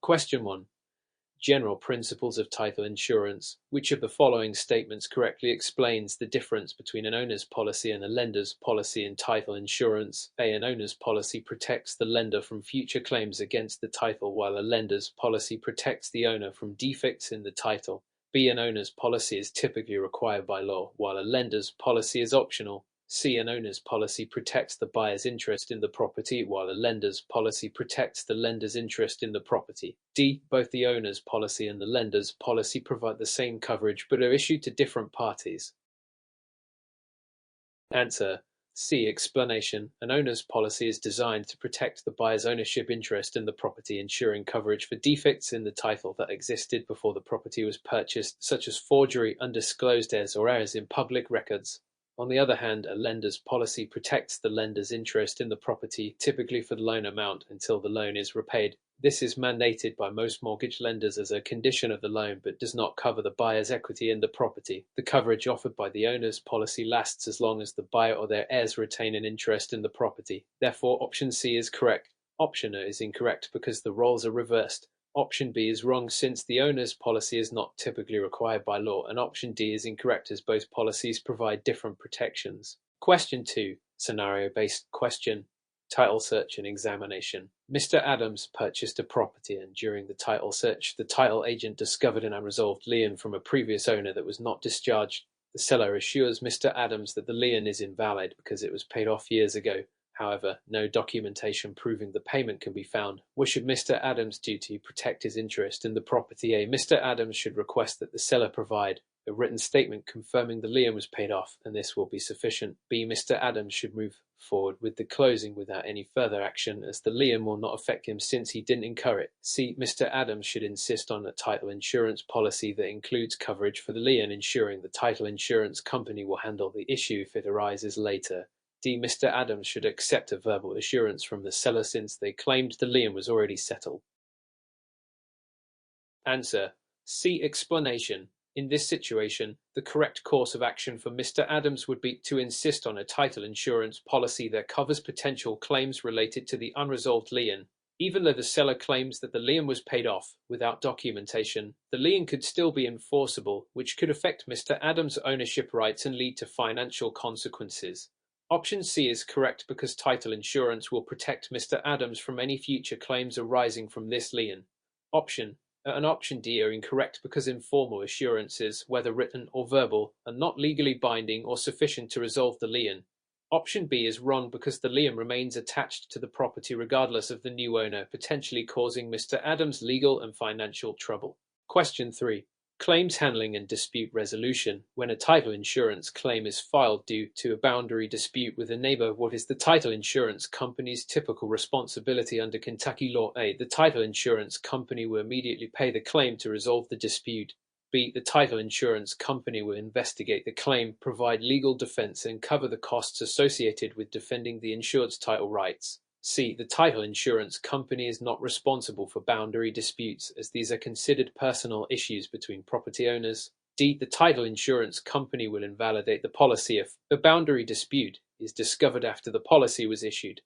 Question 1. General principles of title insurance. Which of the following statements correctly explains the difference between an owner's policy and a lender's policy in title insurance? A. An owner's policy protects the lender from future claims against the title, while a lender's policy protects the owner from defects in the title. B. An owner's policy is typically required by law, while a lender's policy is optional. C. An owner's policy protects the buyer's interest in the property, while a lender's policy protects the lender's interest in the property. D. Both the owner's policy and the lender's policy provide the same coverage but are issued to different parties. Answer. C. Explanation. An owner's policy is designed to protect the buyer's ownership interest in the property, ensuring coverage for defects in the title that existed before the property was purchased, such as forgery, undisclosed errors, or errors in public records. On the other hand, a lender's policy protects the lender's interest in the property, typically for the loan amount, until the loan is repaid. This is mandated by most mortgage lenders as a condition of the loan, but does not cover the buyer's equity in the property. The coverage offered by the owner's policy lasts as long as the buyer or their heirs retain an interest in the property. Therefore, option C is correct. Option A is incorrect because the roles are reversed. Option B is wrong since the owner's policy is not typically required by law, and option D is incorrect as both policies provide different protections. Question 2. Scenario-based question. Title search and examination. Mr. Adams purchased a property, and during the title search, the title agent discovered an unresolved lien from a previous owner that was not discharged. The seller assures Mr. Adams that the lien is invalid because it was paid off years ago. However, no documentation proving the payment can be found. What should Mr. Adams do to protect his interest in the property? A. Mr. Adams should request that the seller provide a written statement confirming the lien was paid off, and this will be sufficient. B. Mr. Adams should move forward with the closing without any further action, as the lien will not affect him since he didn't incur it. C. Mr. Adams should insist on a title insurance policy that includes coverage for the lien, ensuring the title insurance company will handle the issue if it arises later. D. Mr. Adams should accept a verbal assurance from the seller since they claimed the lien was already settled. Answer. C. Explanation. In this situation, the correct course of action for Mr. Adams would be to insist on a title insurance policy that covers potential claims related to the unresolved lien. Even though the seller claims that the lien was paid off without documentation, the lien could still be enforceable, which could affect Mr. Adams' ownership rights and lead to financial consequences. Option C is correct because title insurance will protect Mr. Adams from any future claims arising from this lien. Option and option D are incorrect because informal assurances, whether written or verbal, are not legally binding or sufficient to resolve the lien. Option B is wrong because the lien remains attached to the property regardless of the new owner, potentially causing Mr. Adams legal and financial trouble. Question 3. Claims handling and dispute resolution. When a title insurance claim is filed due to a boundary dispute with a neighbor, what is the title insurance company's typical responsibility under Kentucky law? A. The title insurance company will immediately pay the claim to resolve the dispute. B. The title insurance company will investigate the claim, provide legal defense, and cover the costs associated with defending the insured's title rights. C. The title insurance company is not responsible for boundary disputes, as these are considered personal issues between property owners. D. The title insurance company will invalidate the policy if the boundary dispute is discovered after the policy was issued.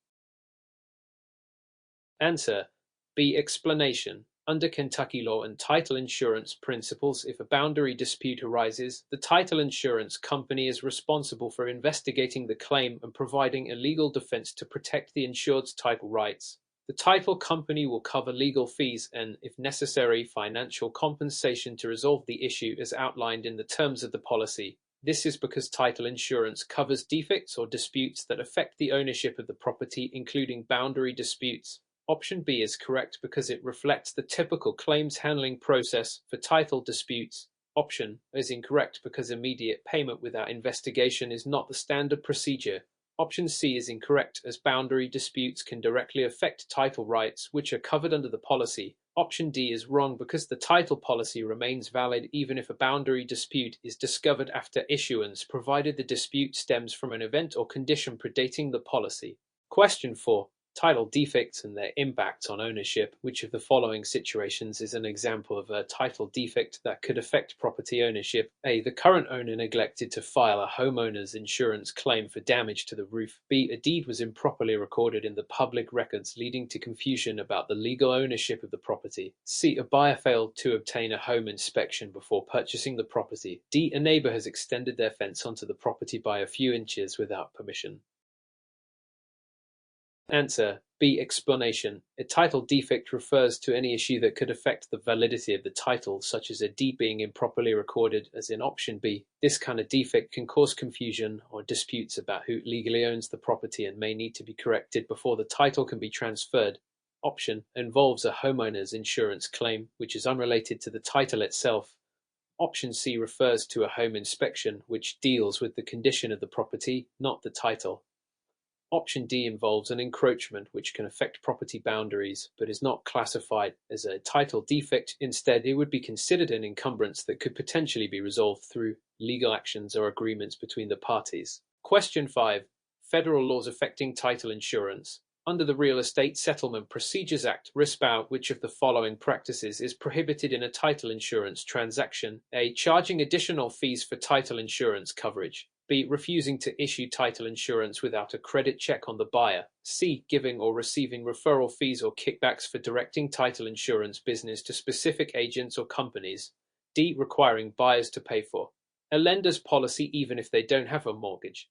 Answer. B. Explanation. Under Kentucky law and title insurance principles, if a boundary dispute arises, the title insurance company is responsible for investigating the claim and providing a legal defense to protect the insured's title rights. The title company will cover legal fees and, if necessary, financial compensation to resolve the issue as outlined in the terms of the policy. This is because title insurance covers defects or disputes that affect the ownership of the property, including boundary disputes. Option B is correct because it reflects the typical claims handling process for title disputes. Option is incorrect because immediate payment without investigation is not the standard procedure. Option C is incorrect as boundary disputes can directly affect title rights, which are covered under the policy. Option D is wrong because the title policy remains valid even if a boundary dispute is discovered after issuance, provided the dispute stems from an event or condition predating the policy. Question 4. Title defects and their impact on ownership. Which of the following situations is an example of a title defect that could affect property ownership? A. The current owner neglected to file a homeowner's insurance claim for damage to the roof. B. A deed was improperly recorded in the public records, leading to confusion about the legal ownership of the property. C. A buyer failed to obtain a home inspection before purchasing the property. D. A neighbor has extended their fence onto the property by a few inches without permission. Answer B. Explanation. A title defect refers to any issue that could affect the validity of the title, such as a deed being improperly recorded, as in option B. This kind of defect can cause confusion or disputes about who legally owns the property and may need to be corrected before the title can be transferred. Option involves a homeowner's insurance claim, which is unrelated to the title itself. Option C refers to a home inspection, which deals with the condition of the property, not the title. Option D involves an encroachment which can affect property boundaries, but is not classified as a title defect. Instead, it would be considered an encumbrance that could potentially be resolved through legal actions or agreements between the parties. Question 5. Federal laws affecting title insurance. Under the Real Estate Settlement Procedures Act, RISPAU, which of the following practices is prohibited in a title insurance transaction? A. Charging additional fees for title insurance coverage. B. Refusing to issue title insurance without a credit check on the buyer. C. Giving or receiving referral fees or kickbacks for directing title insurance business to specific agents or companies. D. Requiring buyers to pay for a lender's policy even if they don't have a mortgage.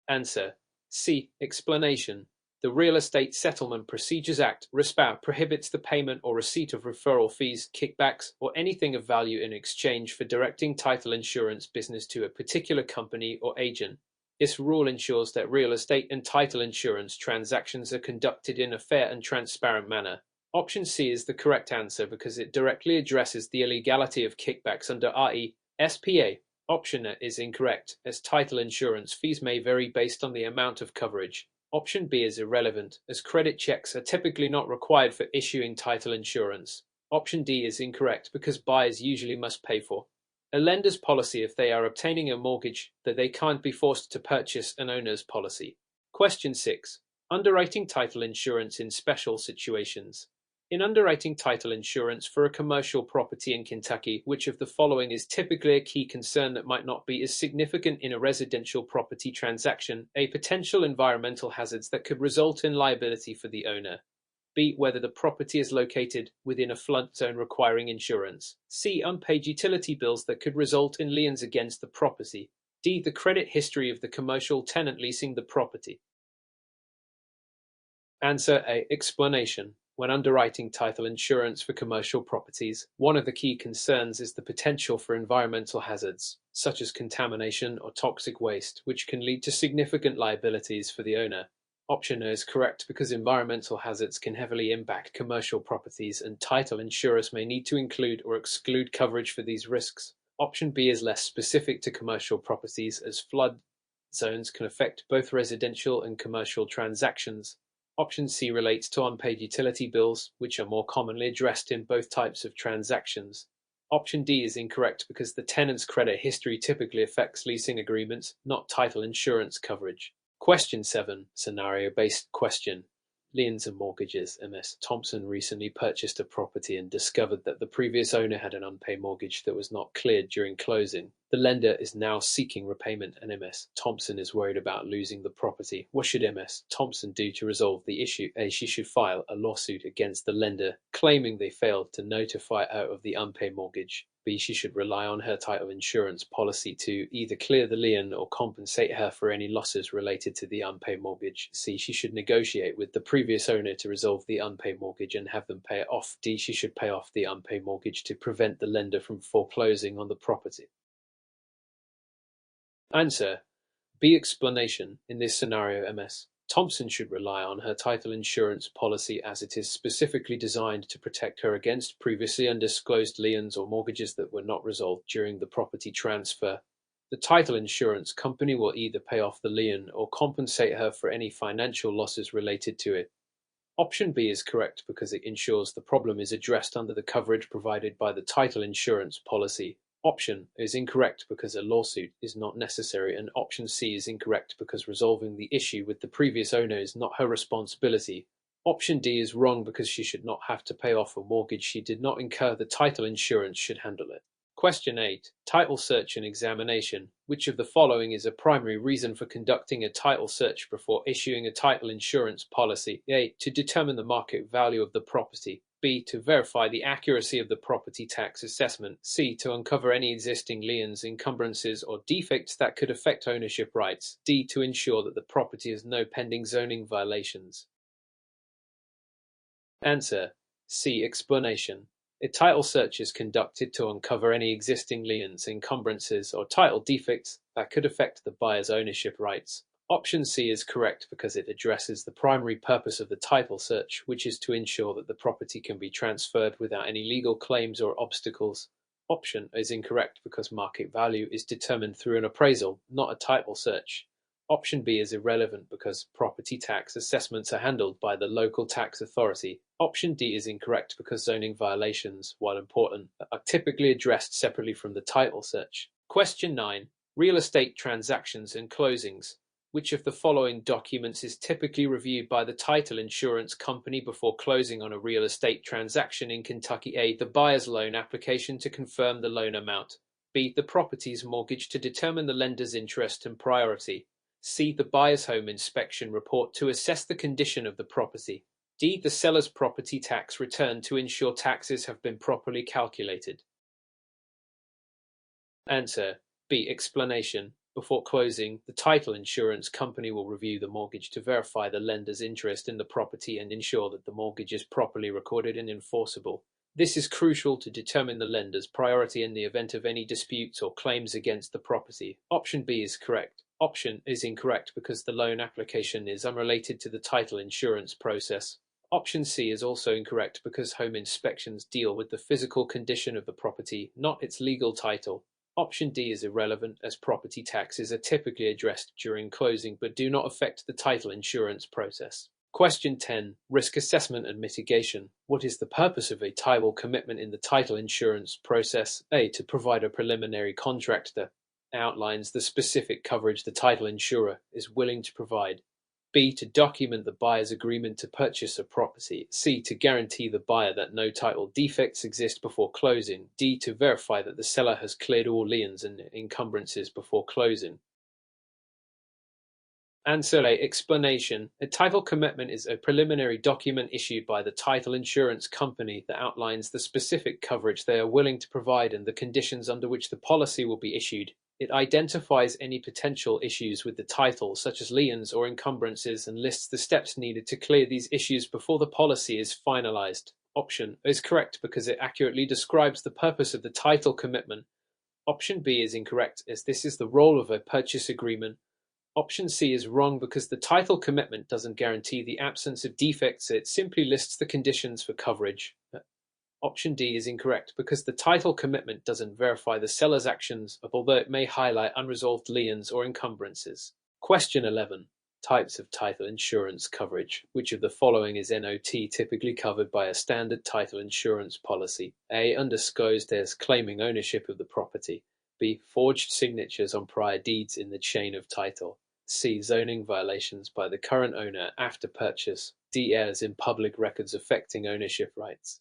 Answer C. Explanation. The Real Estate Settlement Procedures Act, RISPAU, prohibits the payment or receipt of referral fees, kickbacks, or anything of value in exchange for directing title insurance business to a particular company or agent. This rule ensures that real estate and title insurance transactions are conducted in a fair and transparent manner. Option C is the correct answer because it directly addresses the illegality of kickbacks under RE/SPA. Option A is incorrect, as title insurance fees may vary based on the amount of coverage. Option B is irrelevant, as credit checks are typically not required for issuing title insurance. Option D is incorrect because buyers usually must pay for a lender's policy if they are obtaining a mortgage, that they can't be forced to purchase an owner's policy. Question 6. Underwriting title insurance in special situations. In underwriting title insurance for a commercial property in Kentucky, which of the following is typically a key concern that might not be as significant in a residential property transaction? A. Potential environmental hazards that could result in liability for the owner. B. Whether the property is located within a flood zone requiring insurance. C. Unpaid utility bills that could result in liens against the property. D. The credit history of the commercial tenant leasing the property. Answer A. Explanation. When underwriting title insurance for commercial properties, one of the key concerns is the potential for environmental hazards, such as contamination or toxic waste, which can lead to significant liabilities for the owner. Option A is correct because environmental hazards can heavily impact commercial properties, and title insurers may need to include or exclude coverage for these risks. Option B is less specific to commercial properties, as flood zones can affect both residential and commercial transactions. Option C relates to unpaid utility bills, which are more commonly addressed in both types of transactions. Option D is incorrect because the tenant's credit history typically affects leasing agreements, not title insurance coverage. Question 7. Scenario-based question. Liens and mortgages. MS Thompson recently purchased a property and discovered that the previous owner had an unpaid mortgage that was not cleared during closing. The lender is now seeking repayment, and MS Thompson is worried about losing the property. What should MS Thompson do to resolve the issue? A. She should file a lawsuit against the lender, claiming they failed to notify her of the unpaid mortgage. B. She should rely on her title insurance policy to either clear the lien or compensate her for any losses related to the unpaid mortgage. C. She should negotiate with the previous owner to resolve the unpaid mortgage and have them pay it off. D. She should pay off the unpaid mortgage to prevent the lender from foreclosing on the property. Answer B. Explanation. In this scenario, MS Thompson should rely on her title insurance policy as it is specifically designed to protect her against previously undisclosed liens or mortgages that were not resolved during the property transfer. The title insurance company will either pay off the lien or compensate her for any financial losses related to it. Option B is correct because it ensures the problem is addressed under the coverage provided by the title insurance policy. Option is incorrect because a lawsuit is not necessary, and option C is incorrect because resolving the issue with the previous owner is not her responsibility. Option D is wrong because she should not have to pay off a mortgage she did not incur. The title insurance should handle it. Question 8. Title search and examination. Which of the following is a primary reason for conducting a title search before issuing a title insurance policy? A. To determine the market value of the property. B. To verify the accuracy of the property tax assessment. C. To uncover any existing liens, encumbrances, or defects that could affect ownership rights. D. To ensure that the property has no pending zoning violations. Answer. C. Explanation. A title search is conducted to uncover any existing liens, encumbrances, or title defects that could affect the buyer's ownership rights. Option C is correct because it addresses the primary purpose of the title search, which is to ensure that the property can be transferred without any legal claims or obstacles. Option is incorrect because market value is determined through an appraisal, not a title search. Option B is irrelevant because property tax assessments are handled by the local tax authority. Option D is incorrect because zoning violations, while important, are typically addressed separately from the title search. Question 9. Real estate transactions and closings. Which of the following documents is typically reviewed by the title insurance company before closing on a real estate transaction in Kentucky? A. The buyer's loan application to confirm the loan amount. B. The property's mortgage to determine the lender's interest and priority. C. The buyer's home inspection report to assess the condition of the property. D. The seller's property tax return to ensure taxes have been properly calculated. Answer. B. Explanation. Before closing, the title insurance company will review the mortgage to verify the lender's interest in the property and ensure that the mortgage is properly recorded and enforceable. This is crucial to determine the lender's priority in the event of any disputes or claims against the property. Option B is correct. Option is incorrect because the loan application is unrelated to the title insurance process. Option C is also incorrect because home inspections deal with the physical condition of the property, not its legal title. Option D is irrelevant as property taxes are typically addressed during closing but do not affect the title insurance process. Question 10. Risk assessment and mitigation. What is the purpose of a title commitment in the title insurance process? A. To provide a preliminary contract that outlines the specific coverage the title insurer is willing to provide. B. To document the buyer's agreement to purchase a property. C. To guarantee the buyer that no title defects exist before closing. D. To verify that the seller has cleared all liens and encumbrances before closing. Answer A. Explanation. A title commitment is a preliminary document issued by the title insurance company that outlines the specific coverage they are willing to provide and the conditions under which the policy will be issued. It identifies any potential issues with the title, such as liens or encumbrances, and lists the steps needed to clear these issues before the policy is finalized. Option is correct because it accurately describes the purpose of the title commitment. Option B is incorrect as this is the role of a purchase agreement. Option C is wrong because the title commitment doesn't guarantee the absence of defects, it simply lists the conditions for coverage. Option D is incorrect because the title commitment doesn't verify the seller's actions, although it may highlight unresolved liens or encumbrances. Question 11. Types of title insurance coverage. Which of the following is NOT typically covered by a standard title insurance policy? A. Undisclosed heirs claiming ownership of the property. B. Forged signatures on prior deeds in the chain of title. C. Zoning violations by the current owner after purchase. D. Errors in public records affecting ownership rights.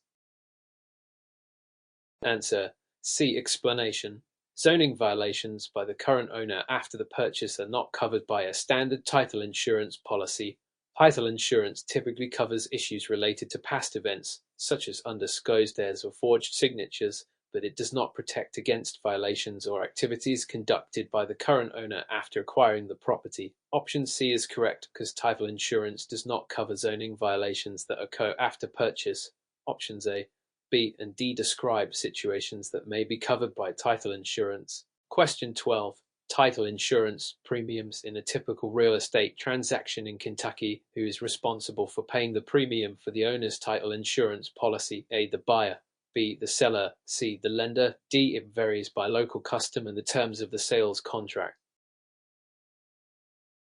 Answer. C. Explanation. Zoning violations by the current owner after the purchase are not covered by a standard title insurance policy. Title insurance typically covers issues related to past events, such as undisclosed heirs or forged signatures, but it does not protect against violations or activities conducted by the current owner after acquiring the property. Option C is correct because title insurance does not cover zoning violations that occur after purchase. Options A, B, and D describe situations that may be covered by title insurance. Question 12. Title insurance premiums in a typical real estate transaction in Kentucky. Who is responsible for paying the premium for the owner's title insurance policy? A. The buyer. B. The seller. C. The lender. D. It varies by local custom and the terms of the sales contract.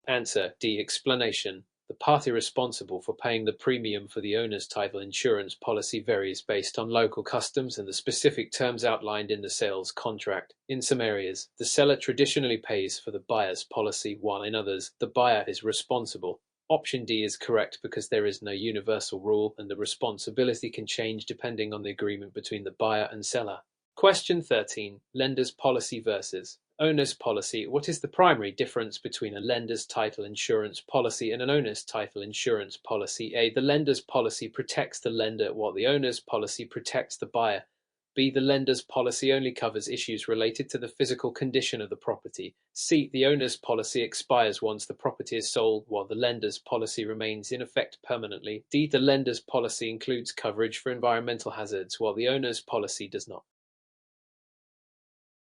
Answer. D. Explanation. The party responsible for paying the premium for the owner's title insurance policy varies based on local customs and the specific terms outlined in the sales contract. In some areas, the seller traditionally pays for the buyer's policy, while in others, the buyer is responsible. Option D is correct because there is no universal rule and the responsibility can change depending on the agreement between the buyer and seller. Question 13. Lender's policy versus owner's policy. What is the primary difference between a lender's title insurance policy and an owner's title insurance policy? A. The lender's policy protects the lender while the owner's policy protects the buyer. B. The lender's policy only covers issues related to the physical condition of the property. C. The owner's policy expires once the property is sold, while the lender's policy remains in effect permanently. D. The lender's policy includes coverage for environmental hazards, while the owner's policy does not.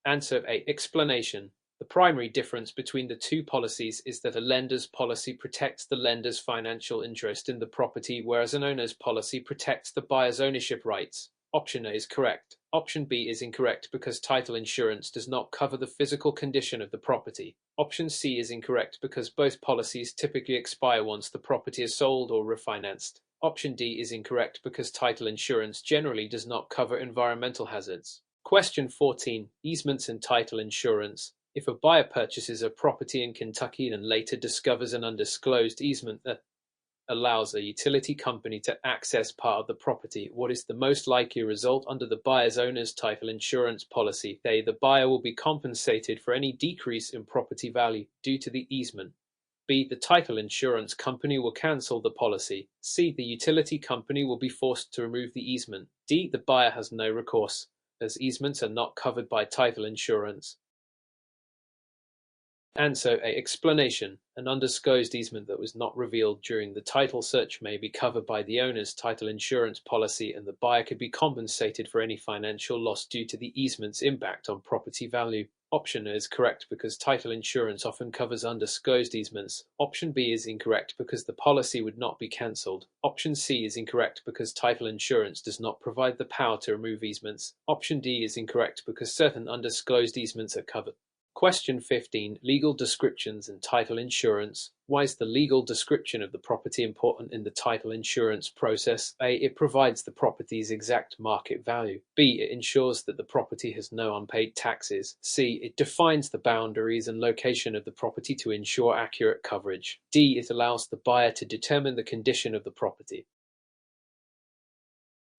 Answer A. Explanation. The primary difference between the two policies is that a lender's policy protects the lender's financial interest in the property, whereas an owner's policy protects the buyer's ownership rights. Option A is correct. Option B is incorrect because title insurance does not cover the physical condition of the property. Option C is incorrect because both policies typically expire once the property is sold or refinanced. Option D is incorrect because title insurance generally does not cover environmental hazards. Question 14. Easements and title insurance. If a buyer purchases a property in Kentucky and later discovers an undisclosed easement that allows a utility company to access part of the property, what is the most likely result under the buyer's owner's title insurance policy? A. The buyer will be compensated for any decrease in property value due to the easement. B. The title insurance company will cancel the policy. C. The utility company will be forced to remove the easement. D. The buyer has no recourse, as easements are not covered by title insurance. Answer A. Explanation. An undisclosed easement that was not revealed during the title search may be covered by the owner's title insurance policy, and the buyer could be compensated for any financial loss due to the easement's impact on property value. Option A is correct because title insurance often covers undisclosed easements. Option B is incorrect because the policy would not be cancelled. Option C is incorrect because title insurance does not provide the power to remove easements. Option D is incorrect because certain undisclosed easements are covered. Question 15. Legal descriptions and title insurance. Why is the legal description of the property important in the title insurance process? A. It provides the property's exact market value. B. It ensures that the property has no unpaid taxes. C. It defines the boundaries and location of the property to ensure accurate coverage. D. It allows the buyer to determine the condition of the property.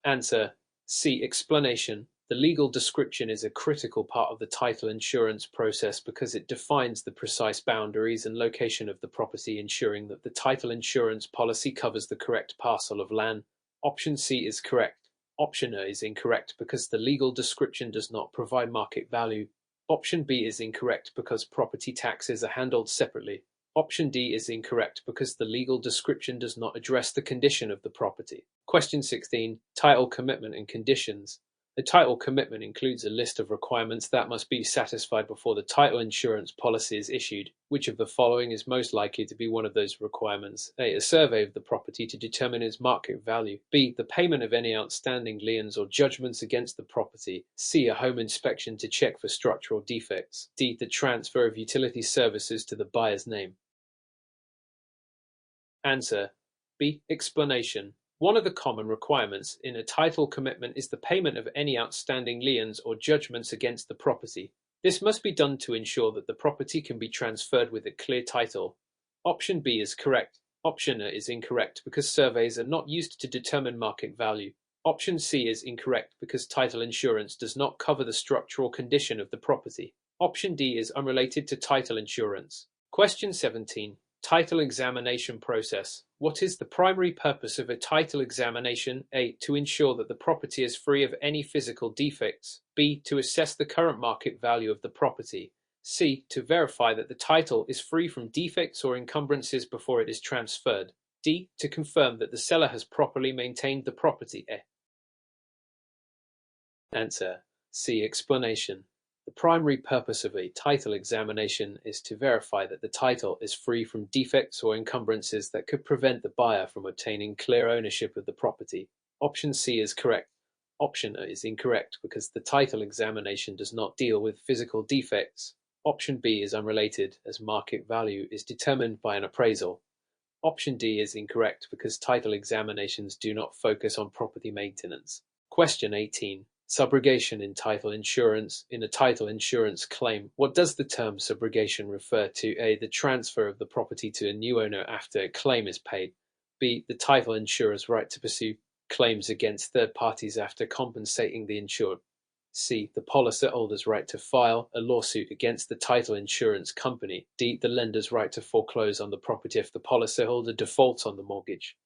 Answer C. Explanation. The legal description is a critical part of the title insurance process because it defines the precise boundaries and location of the property, ensuring that the title insurance policy covers the correct parcel of land. Option C is correct. Option A is incorrect because the legal description does not provide market value. Option B is incorrect because property taxes are handled separately. Option D is incorrect because the legal description does not address the condition of the property. Question 16. Title commitment and conditions. The title commitment includes a list of requirements that must be satisfied before the title insurance policy is issued. Which of the following is most likely to be one of those requirements? A. A survey of the property to determine its market value. B. The payment of any outstanding liens or judgments against the property. C. A home inspection to check for structural defects. D. The transfer of utility services to the buyer's name. Answer B. Explanation. One of the common requirements in a title commitment is the payment of any outstanding liens or judgments against the property. This must be done to ensure that the property can be transferred with a clear title. Option B is correct. Option A is incorrect because surveys are not used to determine market value. Option C is incorrect because title insurance does not cover the structural condition of the property. Option D is unrelated to title insurance. Question 17. Title examination process. What is the primary purpose of a title examination? A. To ensure that the property is free of any physical defects. B. To assess the current market value of the property. C. To verify that the title is free from defects or encumbrances before it is transferred. D. To confirm that the seller has properly maintained the property. Answer C. Explanation. The primary purpose of a title examination is to verify that the title is free from defects or encumbrances that could prevent the buyer from obtaining clear ownership of the property. Option C is correct. Option A is incorrect because the title examination does not deal with physical defects. Option B is unrelated as market value is determined by an appraisal. Option D is incorrect because title examinations do not focus on property maintenance. Question 18. Subrogation in title insurance. In a title insurance claim, what does the term subrogation refer to? A. The transfer of the property to a new owner after a claim is paid. B. The title insurer's right to pursue claims against third parties after compensating the insured. C. The policyholder's right to file a lawsuit against the title insurance company. D. The lender's right to foreclose on the property if the policyholder defaults on the mortgage.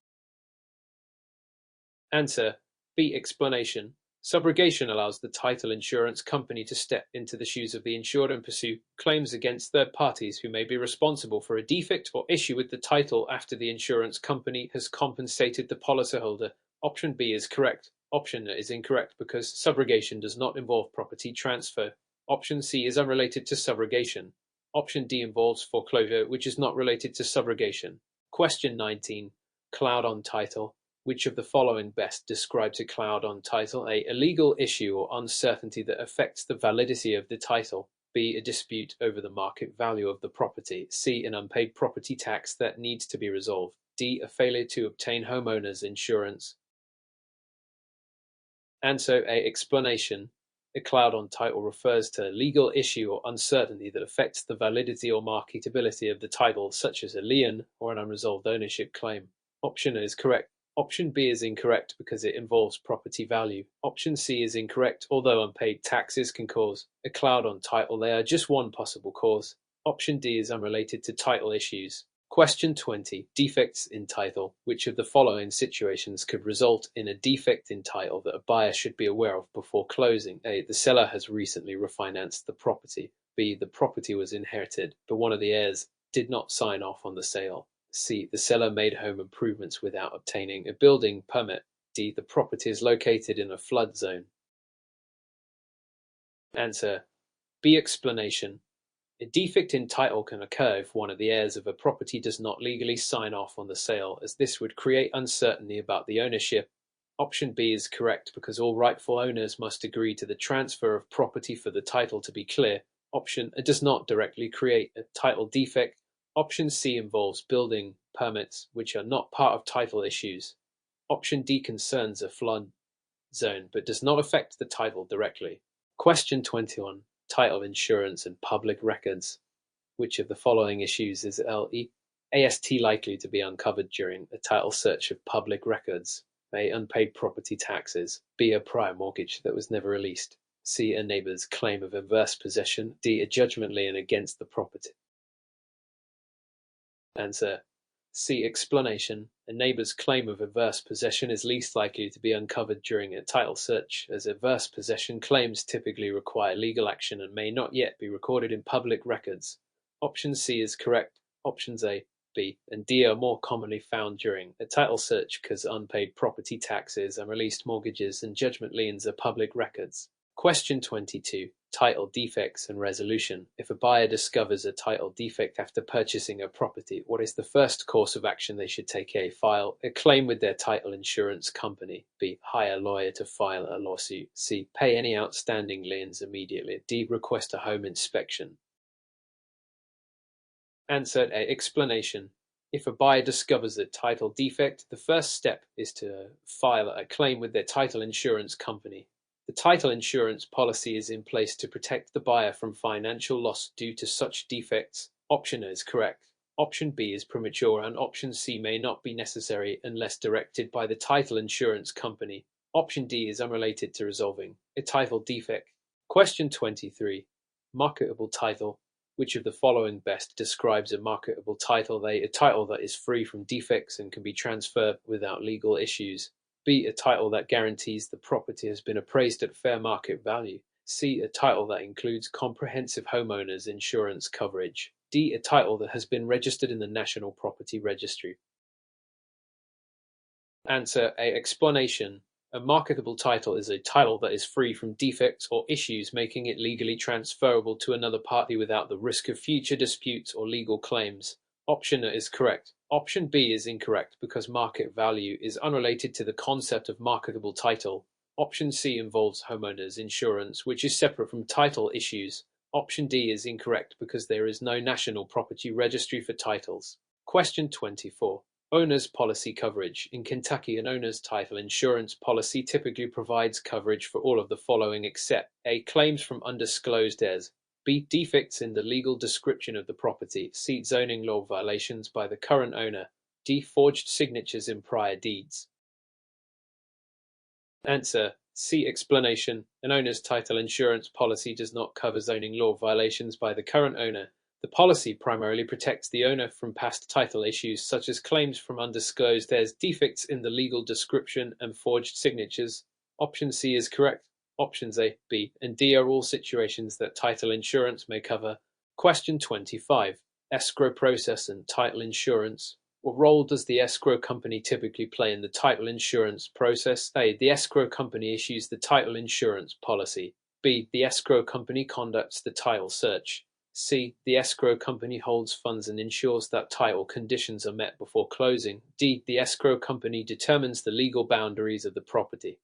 Answer. B. Explanation. Subrogation allows the title insurance company to step into the shoes of the insured and pursue claims against third parties who may be responsible for a defect or issue with the title after the insurance company has compensated the policyholder. Option B is correct. Option is incorrect because subrogation does not involve property transfer. Option C is unrelated to subrogation. Option D involves foreclosure, which is not related to subrogation. Question 19. Cloud on title. Which of the following best describes a cloud on title? A. A legal issue or uncertainty that affects the validity of the title. B. A dispute over the market value of the property. C. An unpaid property tax that needs to be resolved. D. A failure to obtain homeowners insurance. Answer A. Explanation. A cloud on title refers to a legal issue or uncertainty that affects the validity or marketability of the title, such as a lien or an unresolved ownership claim. Option A is correct. Option B is incorrect because it involves property value. Option C is incorrect, although unpaid taxes can cause a cloud on title. They are just one possible cause. Option D is unrelated to title issues. Question 20. Defects in title. Which of the following situations could result in a defect in title that a buyer should be aware of before closing? A. The seller has recently refinanced the property. B. The property was inherited, but one of the heirs did not sign off on the sale. C. The seller made home improvements without obtaining a building permit. D. The property is located in a flood zone. Answer. B. Explanation. A defect in title can occur if one of the heirs of a property does not legally sign off on the sale, as this would create uncertainty about the ownership. Option B is correct because all rightful owners must agree to the transfer of property for the title to be clear. Option A does not directly create a title defect. Option C involves building permits, which are not part of title issues. Option D concerns a flood zone, but does not affect the title directly. Question 21. Title insurance and public records. Which of the following issues is AST likely to be uncovered during a title search of public records? A. Unpaid property taxes. B. A prior mortgage that was never released. C. A neighbor's claim of adverse possession. D. A judgment lien against the property. Answer. C. Explanation. A neighbor's claim of adverse possession is least likely to be uncovered during a title search, as adverse possession claims typically require legal action and may not yet be recorded in public records. Option C is correct. Options A, B, and D are more commonly found during a title search because unpaid property taxes, unreleased mortgages, and judgment liens are public records. Question 22. Title defects and resolution. If a buyer discovers a title defect after purchasing a property, what is the first course of action they should take? A. File a claim with their title insurance company. B. Hire a lawyer to file a lawsuit. C. Pay any outstanding liens immediately. D. Request a home inspection. Answer A. Explanation. If a buyer discovers a title defect, the first step is to file a claim with their title insurance company. The title insurance policy is in place to protect the buyer from financial loss due to such defects. Option A is correct. Option B is premature, and option C may not be necessary unless directed by the title insurance company. Option D is unrelated to resolving a title defect. Question 23. Marketable title. Which of the following best describes a marketable title? A. A title that is free from defects and can be transferred without legal issues. B. A title that guarantees the property has been appraised at fair market value. C. A title that includes comprehensive homeowners insurance coverage. D. A title that has been registered in the National Property Registry. Answer A. Explanation. A marketable title is a title that is free from defects or issues, making it legally transferable to another party without the risk of future disputes or legal claims. Option A is correct. Option B is incorrect because market value is unrelated to the concept of marketable title. Option C involves homeowners insurance, which is separate from title issues. Option D is incorrect because there is no National Property Registry for titles. Question 24. Owner's policy coverage. In Kentucky, an owner's title insurance policy typically provides coverage for all of the following except A. Claims from undisclosed heirs, B. Defects in the legal description of the property, C. Zoning law violations by the current owner, D. Forged signatures in prior deeds. Answer: C. Explanation. An owner's title insurance policy does not cover zoning law violations by the current owner. The policy primarily protects the owner from past title issues such as claims from undisclosed heirs, defects in the legal description, and forged signatures. Option C is correct. Options A, B, and D are all situations that title insurance may cover. Question 25. Escrow process and title insurance. What role does the escrow company typically play in the title insurance process? A. The escrow company issues the title insurance policy. B. The escrow company conducts the title search. C. The escrow company holds funds and ensures that title conditions are met before closing. D. The escrow company determines the legal boundaries of the property.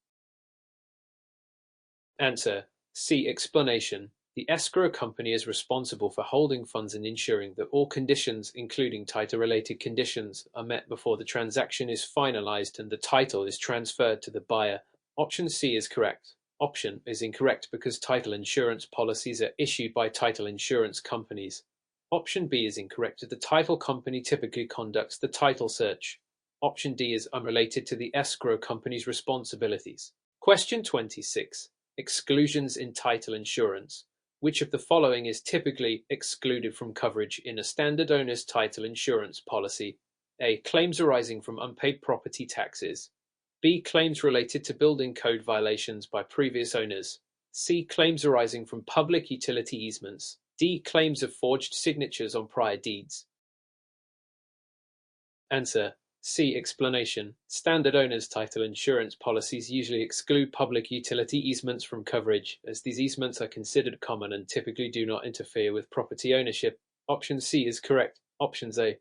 Answer: C. Explanation. The escrow company is responsible for holding funds and ensuring that all conditions, including title-related conditions, are met before the transaction is finalized and the title is transferred to the buyer. Option C is correct. Option is incorrect because title insurance policies are issued by title insurance companies. Option B is incorrect. The title company typically conducts the title search. Option D is unrelated to the escrow company's responsibilities. Question 26. Exclusions in title insurance. Which of the following is typically excluded from coverage in a standard owner's title insurance policy? A. Claims arising from unpaid property taxes. B. Claims related to building code violations by previous owners. C. Claims arising from public utility easements. D. Claims of forged signatures on prior deeds. Answer: C. Explanation. Standard owner's title insurance policies usually exclude public utility easements from coverage, as these easements are considered common and typically do not interfere with property ownership. Option C is correct. Options A,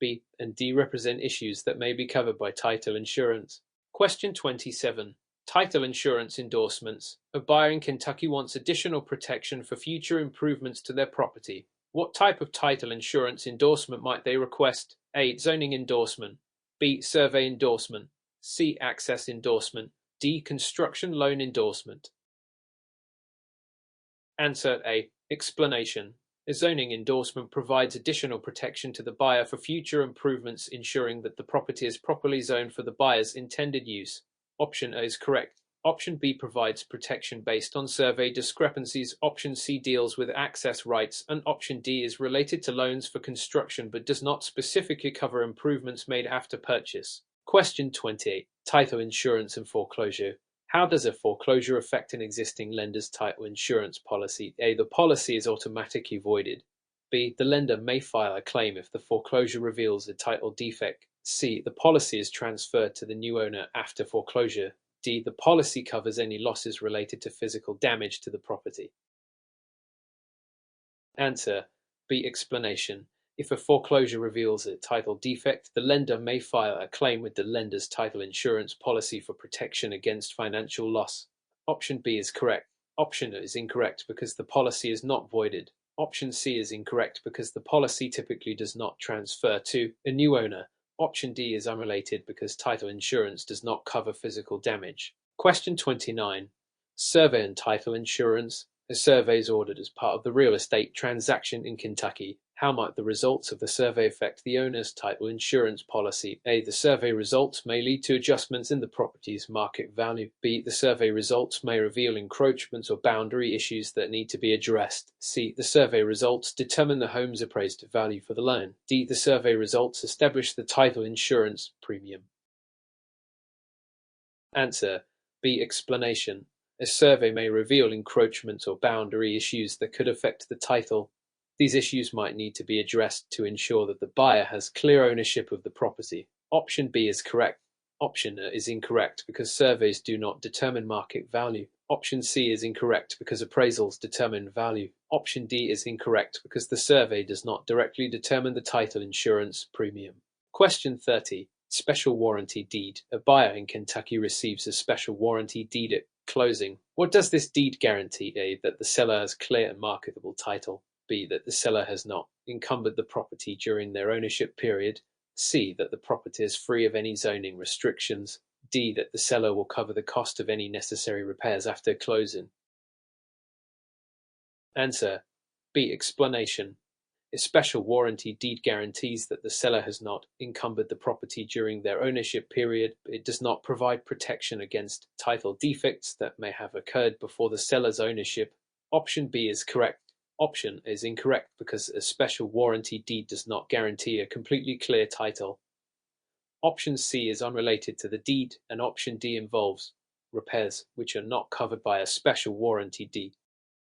B, and D represent issues that may be covered by title insurance. Question 27. Title insurance endorsements. A buyer in Kentucky wants additional protection for future improvements to their property. What type of title insurance endorsement might they request? A. Zoning endorsement. B. Survey endorsement. C. Access endorsement. D. Construction loan endorsement. Answer A. Explanation. A zoning endorsement provides additional protection to the buyer for future improvements, ensuring that the property is properly zoned for the buyer's intended use. Option A is correct. Option B provides protection based on survey discrepancies. Option C deals with access rights, and option D is related to loans for construction but does not specifically cover improvements made after purchase. Question 28. Title insurance and foreclosure. How does a foreclosure affect an existing lender's title insurance policy? A. The policy is automatically voided. B. The lender may file a claim if the foreclosure reveals a title defect. C. The policy is transferred to the new owner after foreclosure. D. The policy covers any losses related to physical damage to the property. Answer B. Explanation. If a foreclosure reveals a title defect, the lender may file a claim with the lender's title insurance policy for protection against financial loss. Option B is correct. Option A is incorrect because the policy is not voided. Option C is incorrect because the policy typically does not transfer to a new owner. Option D is unrelated because title insurance does not cover physical damage. Question 29. Survey and title insurance. A survey is ordered as part of the real estate transaction in Kentucky. How might the results of the survey affect the owner's title insurance policy? A. The survey results may lead to adjustments in the property's market value. B. The survey results may reveal encroachments or boundary issues that need to be addressed. C. The survey results determine the home's appraised value for the loan. D. The survey results establish the title insurance premium. Answer B. Explanation. A survey may reveal encroachments or boundary issues that could affect the title. These issues might need to be addressed to ensure that the buyer has clear ownership of the property. Option B is correct. Option A is incorrect because surveys do not determine market value. Option C is incorrect because appraisals determine value. Option D is incorrect because the survey does not directly determine the title insurance premium. Question 30. Special warranty deed. A buyer in Kentucky receives a special warranty deed at closing. What does this deed guarantee? A. That the seller has clear and marketable title. B. That the seller has not encumbered the property during their ownership period. C. That the property is free of any zoning restrictions. D. That the seller will cover the cost of any necessary repairs after closing. Answer: B. Explanation. A special warranty deed guarantees that the seller has not encumbered the property during their ownership period. It does not provide protection against title defects that may have occurred before the seller's ownership. Option B is correct. Option is incorrect because a special warranty deed does not guarantee a completely clear title. Option C is unrelated to the deed, and option D involves repairs which are not covered by a special warranty deed.